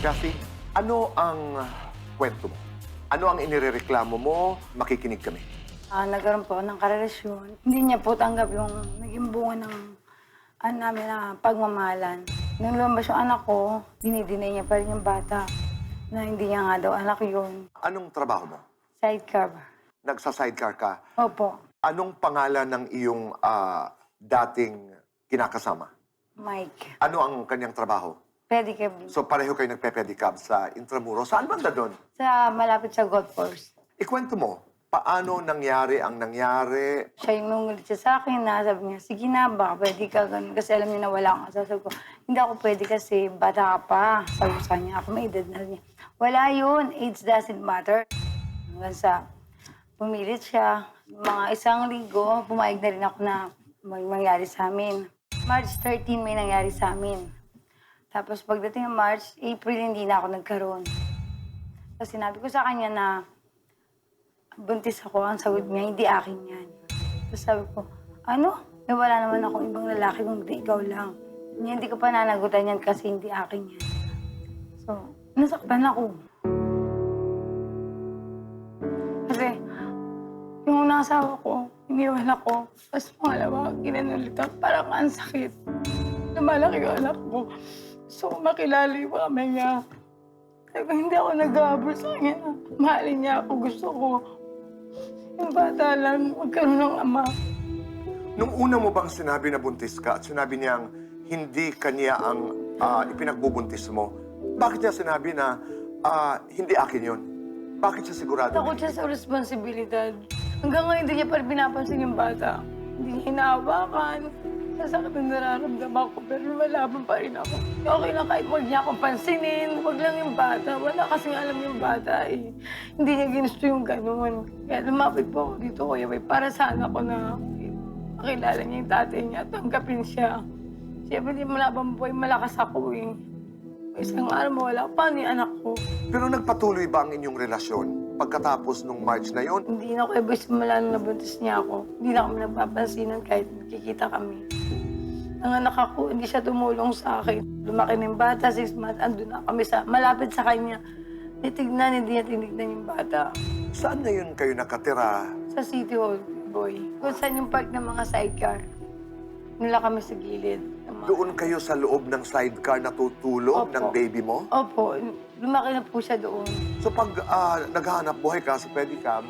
Kathy, ano ang kwento mo? Ano ang inirereklamo mo? Makikinig kami. Nagkaroon po ako ng karelasyon. Hindi niya po tanggap yung naging bunga ng namin na pagmamahalan. Nung lumabas yung anak ko, dinidinay niya pa rin yung bata na hindi niya nga daw anak yun. Anong trabaho mo? Sidecar. Nagsa-sidecar ka. Opo, Anong pangalan ng iyong dating kinakasama? Mike. Ano ang kanyang trabaho? Pedicab. So pareho kayo nagpe-pedicab sa Intramuros. Saan banda doon? Malapit sa golf course. Ikwento mo, paano nangyari ang nangyari? Siya yung nungulit siya sa akin na sabi niya, sige na, baka pwede ka ganun. Kasi alam niya na wala akong asawa. Sabi ko, hindi ako pwede kasi bata ka pa. Sabi ko sa kanya, ako may edad na niya. Wala yun, age doesn't matter. Hanggang sa pumilit siya. Mga isang linggo, pumayag na rin ako na may mangyari sa amin. March 13 may nangyari sa amin. Tapos pagdating ng March, April hindi na ako nagkaroon. Tapos sinabi ko sa kanya na buntis ako, ang sagot niya, hindi akin yan. Tapos sabi ko, ano? Wala naman akong ibang lalaki kung di ikaw lang. Hindi ko pa nanagutan yan kasi hindi akin yan. So, nasaktan ako. Kasi, yung unang asawa ko, iniwan ako. Tapos pangalawa, ginanulitan. Parang ang sakit. Lumalaki yung anak ko. So, makilala yung mama niya. Sabi ko, hindi ako nag-aabol sa kanya. Mahalin niya ako. Gusto ko. Yung bata lang, magkaroon ng ama. Nung una mo bang sinabi na buntis ka at sinabi niyang hindi kanya ang ipinagbubuntis mo, bakit niya sinabi na hindi akin yun? Bakit siya sigurado? Takot siya sa responsibilidad. Hanggang ngayon, hindi niya pa rin pinapansin yung bata. Hindi niya hinahawakan. Sasakit ang nararamdaman ko, pero lumalaban pa rin ako. Okay lang kahit huwag niya akong pansinin, huwag lang yung bata. Wala kasing alam yung bata eh. Hindi niya ginusto yung ganun. Kaya lumapit po ako dito, Kuya Bay, para sana ko na makilala niya yung tatay niya at tanggapin siya. Siyempre, hindi malabang buhay, malakas ako eh. Isang araw mawala, paano yung anak ko? Pero nagpatuloy ba ang inyong relasyon pagkatapos nung March na yon? Hindi na ko ever simula nung nabuntis niya ako. Hindi na kami nagpapansinan kahit magkikita kami. Nanganak ako, hindi siya tumulong sa akin. Lumaki na yung bata, 6 months, andun na kami malapit sa kanya. Titignan, hindi niya tinignan yung bata. Saan na yun kayo nakatira? Sa City Hall, boy. Kung saan yung park ng mga sidecar. Nila kami sa gilid. Doon kayo sa loob ng sidecar natutulog Opo. ng baby mo? Opo, lumaki na po siya doon. So pag naghahanap buhay ka sa pedicab,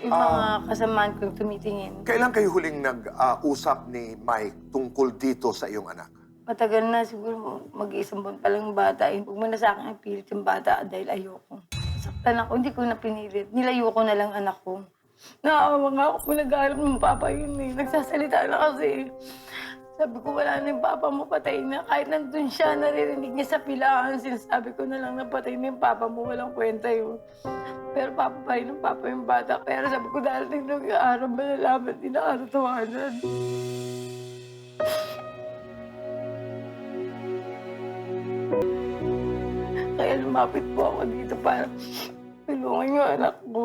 Yung mga kasamaan kong tumitingin. kailan kayo huling nag-usap ni Mike tungkol dito sa iyong anak? Matagal na siguro, mag-iisang buwan pa lang yung bata. Huwag mo na sa akin ipilit yung bata dahil ayoko. Saktan ako, hindi ko na pinilit. Nilayo ko na lang anak ko. Naawa nga ako kung nag-aalap ng papa yun eh. Nagsasalita na kasi. Sabi ko, wala na yung papa mo, patay na. Kahit nandun siya, naririnig niya sa pilahan. Sinasabi ko na lang na patay na yung papa mo, walang kwenta yun. Pero papa pa rin ng papa yung bata. Pero sabi ko, darating ng araw, malalaman din na katotohanan. Kaya lumapit po ako dito para tulungan yung anak ko.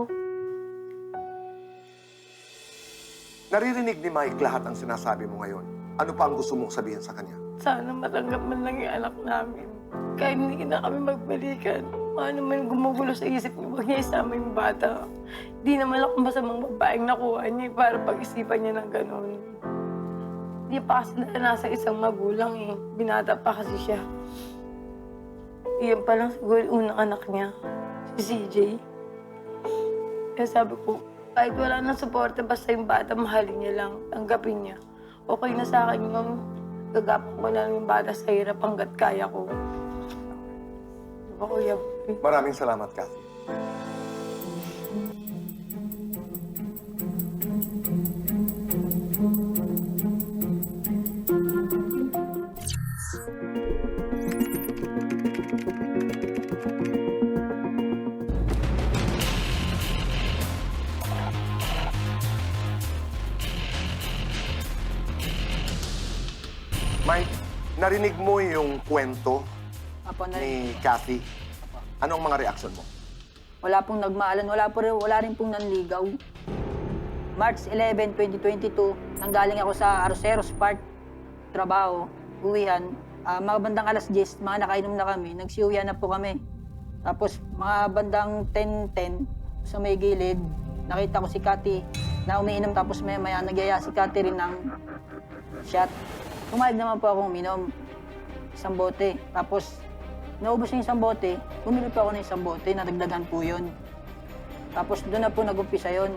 Naririnig ni Mike lahat ang sinasabi mo ngayon. Ano pa ang gusto mong sabihin sa kanya? Sana matanggap man lang yung anak namin. Kahit hindi na kami magbalikan. Ano man gumugulo sa isip niya, huwag niya isama yung bata. Hindi naman ako masamang babaeng nakuha niya para pag-isipan niya ng gano'n. Hindi pa kasi nasa isang magulang eh. Binata pa kasi siya. Iyan pa lang siguro yung unang anak niya, si CJ. Kaya sabi ko, kahit wala nang suporta, basta yung bata, mahalin niya lang, tanggapin niya. Okay na sa akin yung gagapan ko na yung bata sa hirap hanggat kaya ko. Diba, Kuya? Maraming salamat, Kathy. Mike, narinig mo yung kwento Apo, ni Kathy. Anong mga reaksyon mo? wala pong nagmaalan, wala rin pong nanligaw. March 11, 2022, nanggaling ako sa Arceros Park, trabaho, uwihan. Mga bandang alas 10, mga nakainom na kami, nagsiuya na po kami. Tapos mga bandang 10:10 sa may gilid, nakita ko si Cathy na umiinom tapos maya nagyaya si Cathy rin ng shot. Pumayag naman po akong uminom. Isang bote. Tapos naubos na yung isang bote, bumili po ako ng isang bote, nadagdagan po yun. Tapos doon na po nag-umpisa yun.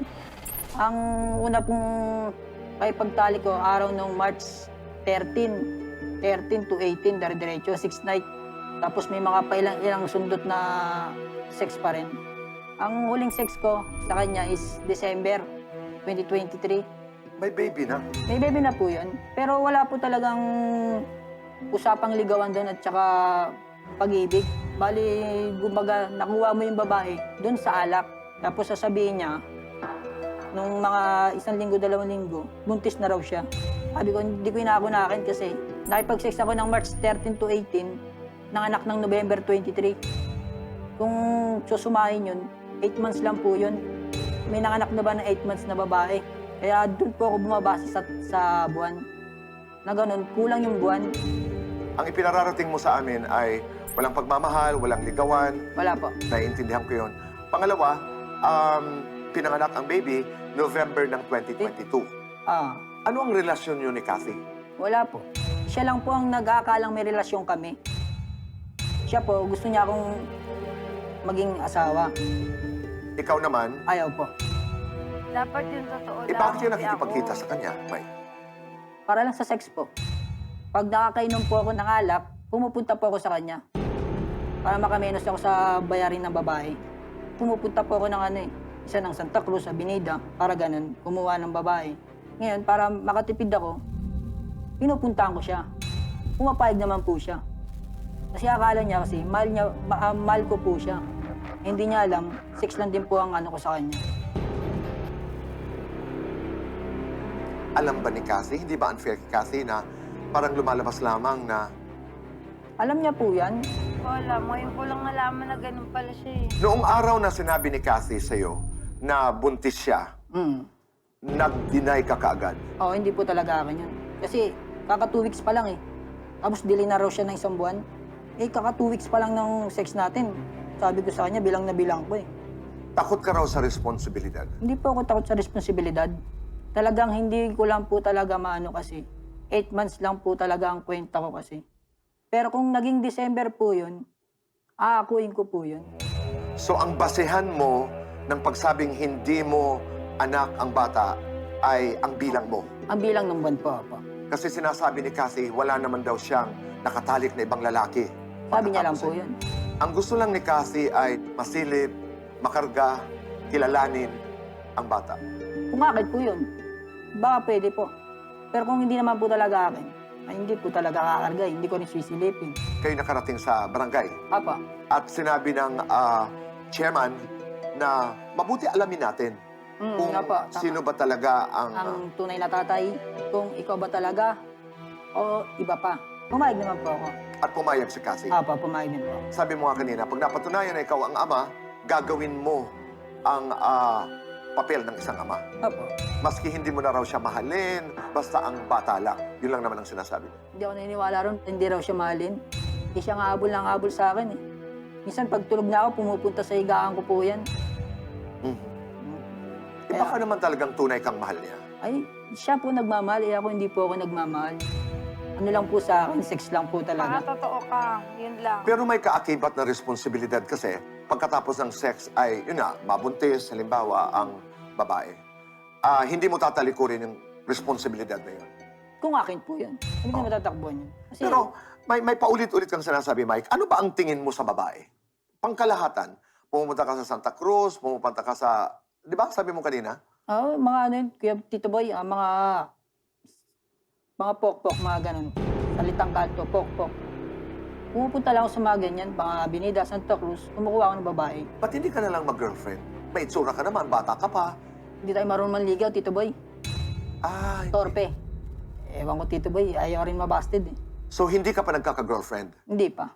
Ang una pong pagtali ko, araw ng March 13 to 18, dire-diretso, 6 night. Tapos may mga ilang sundot na sex pa rin. Ang huling sex ko sa kanya is December 2023. May baby na. May baby na po yun. Pero wala po talagang usapang ligawan doon at saka pag-ibig. Bali, kumbaga, nakuha mo yung babae doon sa alak. Tapos sasabihin niya, nung mga 1 linggo, 2 linggo, buntis na raw siya. Sabi ko, hindi ko inaako-nakin kasi nakipag-sex ako ng March 13 to 18, nanganak ng November 23. Kung susumahin yun, 8 months lang po yun. May nanganak na ba ng 8 months na babae? Kaya doon po ako bumabase sa buwan. Na ganun, kulang yung buwan. Ang ipinararating mo sa amin ay walang pagmamahal, walang ligawan. Wala po. Naiintindihan ko yun. Pangalawa, pinanganak ang baby November ng 2022. Ano ang relasyon niyo ni Cathy? Wala po. Siya lang po ang nag-aakalang may relasyon kami. Siya po, gusto niya akong maging asawa. Ikaw naman, Ayaw po. Dapat yung totoo lang. bakit ka hindi nakikipagkita ako. sa kanya, Mike? Para lang sa sex po. Pag nakakainom po ako ng alak, pumupunta po ako sa kanya. Para makamenos ako sa bayarin ng babae. Pumupunta po ako ng isa ng Santa Cruz, Avenida, para ganun, kumuha ng babae. Ngayon, para makatipid ako, pinupuntahan ko siya. Pumapayag naman po siya. Kasi akala niya kasi, mahal ko po siya. Hindi niya alam, sex lang din po ang ko sa kanya. Alam ba ni Cathy? Hindi ba unfair kay Cathy na parang lumalabas lamang na Alam niya po yan. Wala, ngayon ko lang nalaman na ganun pala siya eh. noong araw na sinabi ni Cathy sa'yo na buntis siya, nag-deny ka kaagad? Oo, hindi po talaga akin yun. Kasi kaka 2 weeks pa lang eh. Tapos dili na raw siya ng 1 buwan. Kaka 2 weeks pa lang ng sex natin. Sabi ko sa kanya, bilang na bilang ko eh. Takot ka raw sa responsibilidad. Hindi po ako takot sa responsibilidad. Talagang hindi ko lang po talaga maano kasi. 8 months lang po talaga ang kwenta ko kasi. Pero kung naging December po yun, aakuin ko po yun. So ang basehan mo ng pagsabing hindi mo anak ang bata ay ang bilang mo. Ang bilang ng buwan po, po. Kasi sinasabi ni Cathy, wala naman daw siyang nakatalik na ibang lalaki. Sabi niya lang Pagkatapos po ay- yun. Ang gusto lang ni Cathy ay masilip, makarga, kilalanin ang bata. Kung akin po yun, baka pwede po. Pero kung hindi naman po talaga akin, ay hindi po talaga kakarga, hindi ko rin sisilipin. Kayo nakarating sa barangay Apa, at sinabi ng chairman na mabuti alamin natin kung apa, tama. sino ba talaga ang... Ang tunay na tatay, kung ikaw ba talaga, o iba pa. Pumayag naman po ako. at pumayag si Cathy. Apa, pumayag din po ako. Sabi mo nga kanina, pag napatunayan na ikaw ang ama, gagawin mo ang papel ng isang ama. Apo. Maski hindi mo na raw siya mahalin, basta ang bata lang. Yun lang naman ang sinasabi. Hindi ako naniniwala ron, hindi raw siya mahalin. Hindi siya nga habol ng habol sa akin eh. Minsan pag tulog na ako, pumupunta sa higaan ko po yan. Eh, baka naman talagang tunay kang mahal niya. Ay, siya po nagmamahal, eh ako hindi po ako nagmamahal. Ano lang po sa akin, sex lang po talaga. Totoo ka, yun lang. Pero may kaakibat na responsibilidad kasi pagkatapos ng sex ay, yun na, mabuntis, halimbawa, ang babae. Hindi mo tatalikurin yung responsibilidad na yun. Kung akin po yun, hindi ko matatakbuhan yun. Kasi, Pero may paulit-ulit kang sinasabi, Mike, ano ba ang tingin mo sa babae? Pangkalahatan, pumunta ka sa Santa Cruz, pumunta ka sa, di ba, sabi mo kanina? mga ano yun, Kuya Tito Boy, mga pok-pok, mga ganun. Salitang kanto, pok-pok. Pumupunta lang ako sa mga ganyan, mga Avenida, Santa Cruz, kumukuha ako ng babae. Ba't hindi ka na lang mag-girlfriend? May itsura ka naman, bata ka pa. Hindi tayo marunong manligaw, Tito Boy. Ay, Torpe. Ewan ko, Tito Boy, ayaw rin mabasted eh. so hindi ka pa nagkaka-girlfriend? Hindi pa.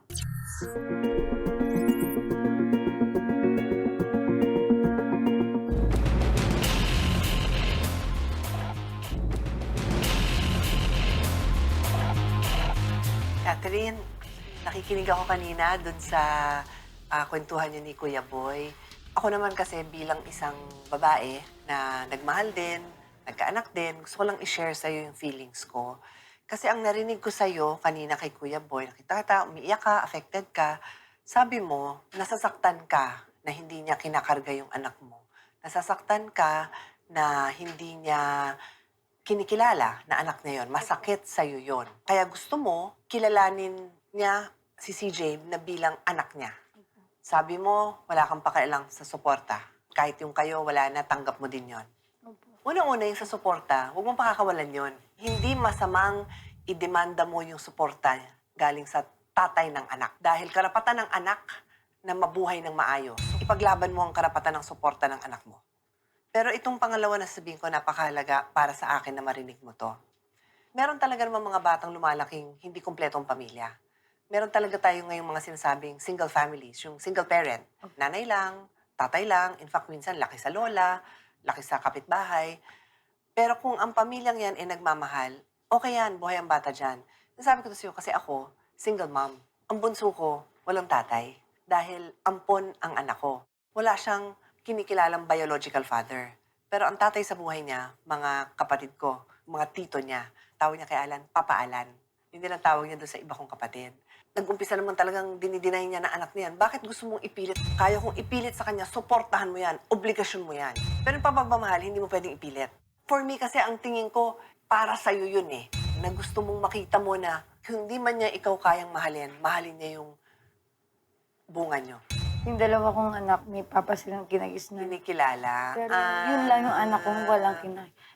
Irene, nakikinig ako kanina dun sa kwentuhan niyo ni Kuya Boy. Ako naman kasi bilang isang babae na nagmahal din, nagkaanak din, gusto ko lang i-share sa'yo yung feelings ko. Kasi ang narinig ko sa'yo kanina kay Kuya Boy, nakita kita, umiiyak ka, affected ka, sabi mo, nasasaktan ka na hindi niya kinakarga yung anak mo. Nasasaktan ka na hindi niya kinikilala na anak niya yon. Masakit sa'yo yon. Kaya gusto mo, kilalanin niya si CJ na bilang anak niya. Sabi mo, wala kang pakialam sa suporta. Kahit yung kayo, wala na, tanggap mo din yon. Unang-una yung sa suporta, huwag mong pakakawalan yon. Hindi masamang idemanda mo yung suporta galing sa tatay ng anak. Dahil karapatan ng anak na mabuhay ng maayos. Ipaglaban mo ang karapatan ng suporta ng anak mo. Pero itong pangalawa na sabihin ko, napakahalaga para sa akin na marinig mo to. Meron talaga naman mga batang lumalaking hindi kumpletong pamilya. Meron talaga tayo ngayong mga sinasabing single families, yung single parent. Nanay lang, tatay lang, in fact, minsan laki sa lola, laki sa kapitbahay. Pero kung ang pamilyang yan ay nagmamahal, okay yan, buhay ang bata dyan. Nasabi ko to sa'yo kasi ako, single mom. Ang bunso ko, walang tatay. Dahil ampon ang anak ko. Wala siyang kinikilalang biological father. Pero ang tatay sa buhay niya, mga kapatid ko, mga tito niya, tawag niya kay Alan, Papa Alan. Hindi lang tawag niya doon sa iba kong kapatid. Nag-umpisa naman talagang dinideny niya na anak niyan. Bakit gusto mong ipilit? Kaya kong ipilit sa kanya, suportahan mo yan, obligasyon mo yan. Pero yung pagmamahal, hindi mo pwedeng ipilit. For me kasi ang tingin ko, para sa'yo yun eh. Na gusto mong makita mo na kung hindi man niya ikaw kayang mahalin, mahalin niya yung bunga niyo. Yung dalawa kong anak, may papa silang kinagisnan. Kinikilala. Pero yun lang yung anak kong walang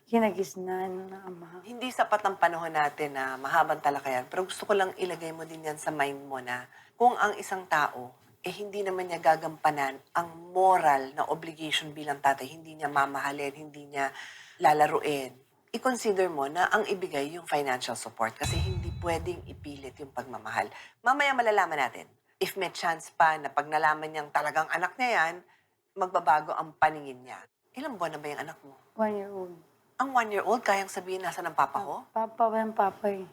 kinagisnan na ama. Hindi sapat ang panahon natin na mahabang talakayan, pero gusto ko lang ilagay mo din yan sa mind mo na kung ang isang tao, hindi naman niya gagampanan ang moral na obligation bilang tatay, hindi niya mamahalin, hindi niya lalaruin. I-consider mo na ang ibigay yung financial support kasi hindi pwedeng ipilit yung pagmamahal. Mamaya malalaman natin. If may chance pa na pag nalaman niyang talagang anak niya yan, magbabago ang paningin niya. Ilang buwan na ba yung anak mo? 1 year old. Ang 1-year-old, kayang sabihin nasa ng papa ko? Papa, walang papa eh.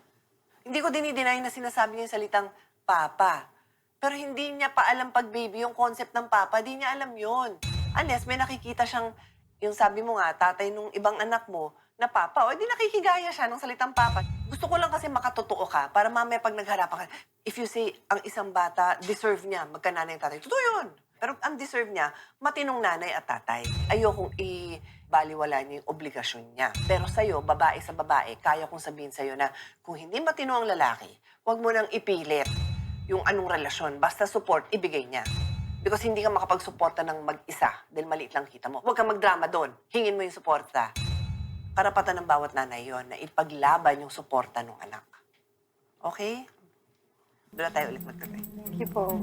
Hindi ko dinideny na sinasabi niya yung salitang papa. Pero hindi niya pa alam pag baby yung concept ng papa. Di niya alam yon. Unless may nakikita siyang, yung sabi mo nga, tatay nung ibang anak mo, na papa. O di nakikigaya siya ng salitang papa. Gusto ko lang kasi makatotoo ka para mamaya pag nagharapan ka, if you say, ang isang bata, deserve niya magkananay ang tatay. Totoo yun. Pero ang deserve niya, matinong nanay at tatay. Ayokong ibaliwala niya yung obligasyon niya. Pero sa'yo, babae sa babae, kaya kong sabihin sa'yo na kung hindi matino ang lalaki, huwag mo nang ipilit yung anong relasyon. Basta support, ibigay niya. Because hindi ka makapagsuporta ng mag-isa dahil maliit lang kita mo. Huwag kang magdrama doon. Hingin mo yung suporta. Karapatan ng bawat nanay yon na ipaglaban yung suporta ng anak. Okay? Doon na tayo ulit magkabay. Thank you po.